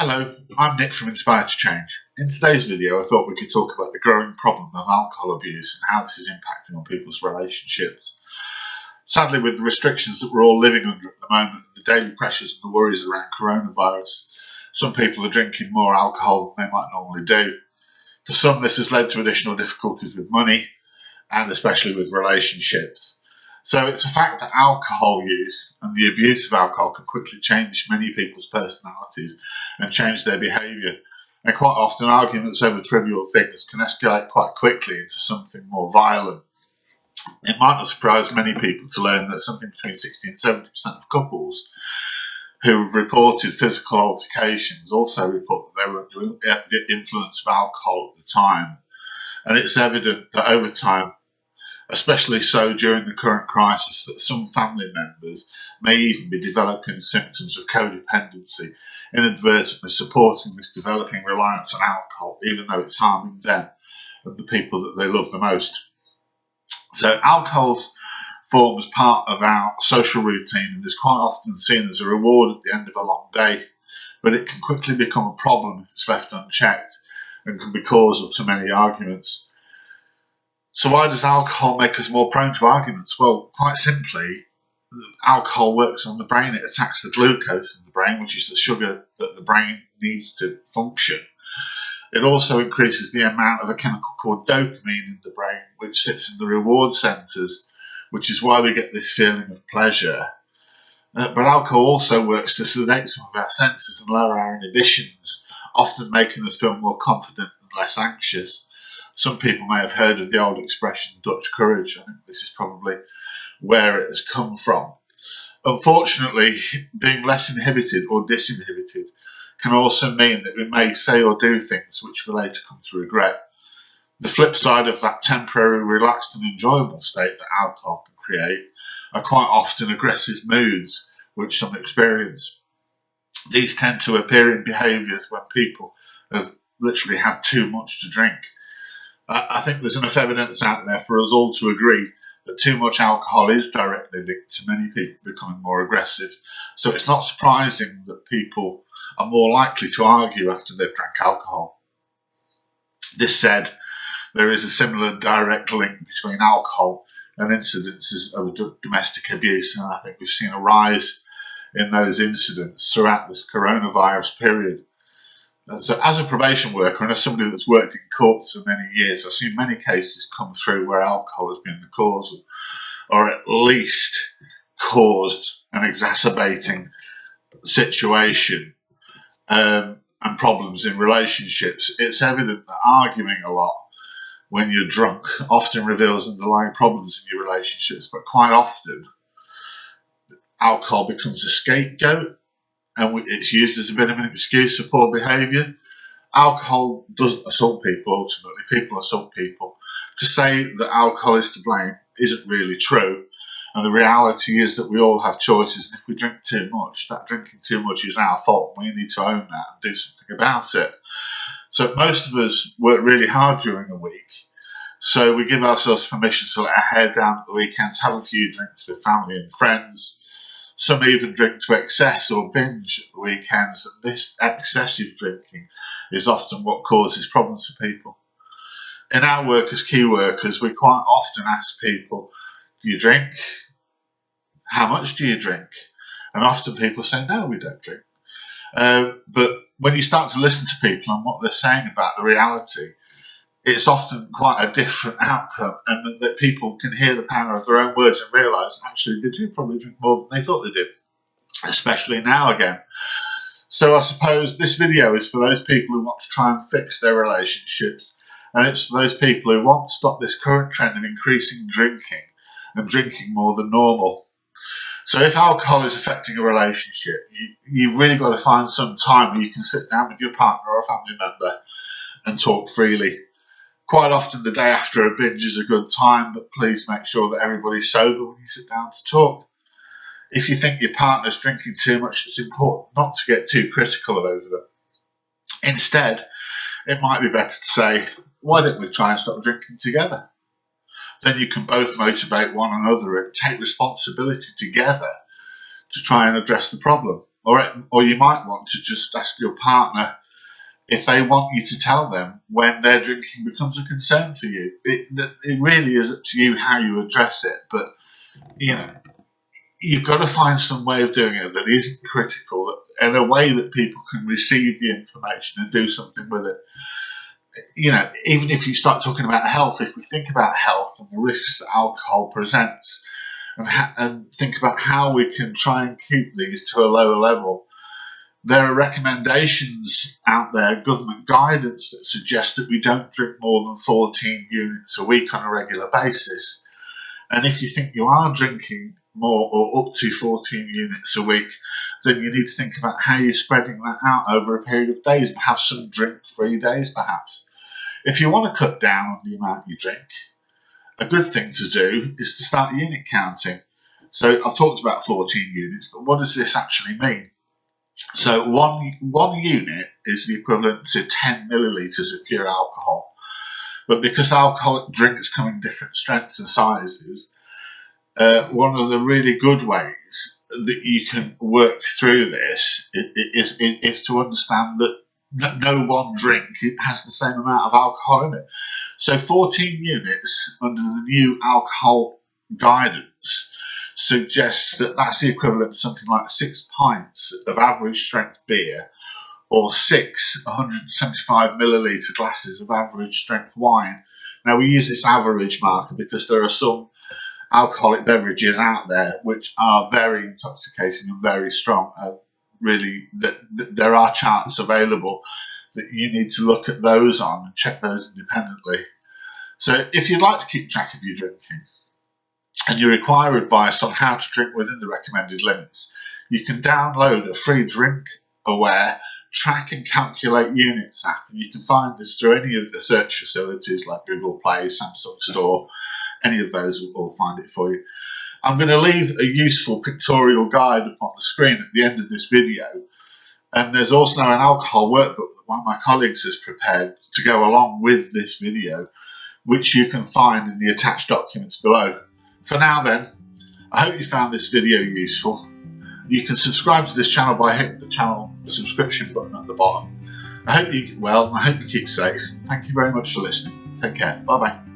Hello, I'm Nick from Inspired to Change. In today's video, I thought we could talk about the growing problem of alcohol abuse and how this is impacting on people's relationships. Sadly, with the restrictions that we're all living under at the moment, and the daily pressures and the worries around coronavirus, some people are drinking more alcohol than they might normally do. For some, this has led to additional difficulties with money and especially with relationships. So it's a fact that alcohol use and the abuse of alcohol can quickly change many people's personalities and change their behaviour. And quite often arguments over trivial things can escalate quite quickly into something more violent. It might not surprise many people to learn that something between 60 and 70% of couples who have reported physical altercations also report that they were under the influence of alcohol at the time. And it's evident that over time, especially so during the current crisis, that some family members may even be developing symptoms of codependency, inadvertently supporting this developing reliance on alcohol, even though it's harming them and the people that they love the most. So alcohol forms part of our social routine and is quite often seen as a reward at the end of a long day, but it can quickly become a problem if it's left unchecked and can be cause to many arguments. So why does alcohol make us more prone to arguments? Well, quite simply, alcohol works on the brain. It attacks the glucose in the brain, which is the sugar that the brain needs to function. It also increases the amount of a chemical called dopamine in the brain, which sits in the reward centres, which is why we get this feeling of pleasure. But alcohol also works to sedate some of our senses and lower our inhibitions, often making us feel more confident and less anxious. Some people may have heard of the old expression Dutch courage. I think this is probably where it has come from. Unfortunately, being less inhibited or disinhibited can also mean that we may say or do things which we later come to regret. The flip side of that temporary, relaxed and enjoyable state that alcohol can create are quite often aggressive moods which some experience. These tend to appear in behaviours when people have literally had too much to drink. I think there's enough evidence out there for us all to agree that too much alcohol is directly linked to many people becoming more aggressive. So it's not surprising that people are more likely to argue after they've drank alcohol. This said, there is a similar direct link between alcohol and incidences of domestic abuse, and I think we've seen a rise in those incidents throughout this coronavirus period. So as a probation worker and as somebody that's worked in courts for many years, I've seen many cases come through where alcohol has been the cause, or at least caused an exacerbating situation and problems in relationships. It's evident that arguing a lot when you're drunk often reveals underlying problems in your relationships, but quite often alcohol becomes a scapegoat and it's used as a bit of an excuse for poor behaviour. Alcohol doesn't assault people, ultimately. People assault people. To say that alcohol is to blame isn't really true. And the reality is that we all have choices. And if we drink too much, that drinking too much is our fault. We need to own that and do something about it. So most of us work really hard during the week. So we give ourselves permission to let our hair down at the weekends, have a few drinks with family and friends. Some even drink to excess or binge at the weekends, and this excessive drinking is often what causes problems for people. In our work as key workers, we quite often ask people, do you drink? How much do you drink? And often people say, no, we don't drink. But when you start to listen to people and what they're saying about the reality, it's often quite a different outcome, and that people can hear the power of their own words and realise actually they do probably drink more than they thought they did, especially now again. So I suppose this video is for those people who want to try and fix their relationships, and it's for those people who want to stop this current trend of increasing drinking and drinking more than normal. So if alcohol is affecting a relationship, you've really got to find some time where you can sit down with your partner or a family member and talk freely. Quite often the day after a binge is a good time, but please make sure that everybody's sober when you sit down to talk. If you think your partner's drinking too much, it's important not to get too critical over them. Instead, it might be better to say, why don't we try and stop drinking together? Then you can both motivate one another and take responsibility together to try and address the problem. or you might want to just ask your partner if they want you to tell them when their drinking becomes a concern for you. It really is up to you how you address it, but you've got to find some way of doing it that isn't critical, in a way that people can receive the information and do something with it. Even if you start talking about health, if we think about health and the risks that alcohol presents, and think about how we can try and keep these to a lower level, there are recommendations out there, government guidance, that suggest that we don't drink more than 14 units a week on a regular basis. And if you think you are drinking more or up to 14 units a week, then you need to think about how you're spreading that out over a period of days and have some drink-free days perhaps. If you want to cut down on the amount you drink, a good thing to do is to start unit counting. So I've talked about 14 units, but what does this actually mean? So one unit is the equivalent to 10 millilitres of pure alcohol. But because alcoholic drinks come in different strengths and sizes, one of the really good ways that you can work through this is to understand that no one drink has the same amount of alcohol in it. So 14 units under the new alcohol guidance suggests that that's the equivalent to something like 6 pints of average strength beer, or 6 175 millilitre glasses of average strength wine. Now, we use this average marker because there are some alcoholic beverages out there which are very intoxicating and very strong. There are charts available that you need to look at those on and check those independently. So if you'd like to keep track of your drinking and you require advice on how to drink within the recommended limits, you can download a free Drink Aware Track and Calculate Units app, and you can find this through any of the search facilities like Google Play, Samsung Store. Any of those will find it for you. I'm going to leave a useful pictorial guide up on the screen at the end of this video, and there's also an alcohol workbook that one of my colleagues has prepared to go along with this video, which you can find in the attached documents below. For now then, I hope you found this video useful. You can subscribe to this channel by hitting the channel subscription button at the bottom. I hope you keep safe. Thank you very much for listening. Take care. Bye bye.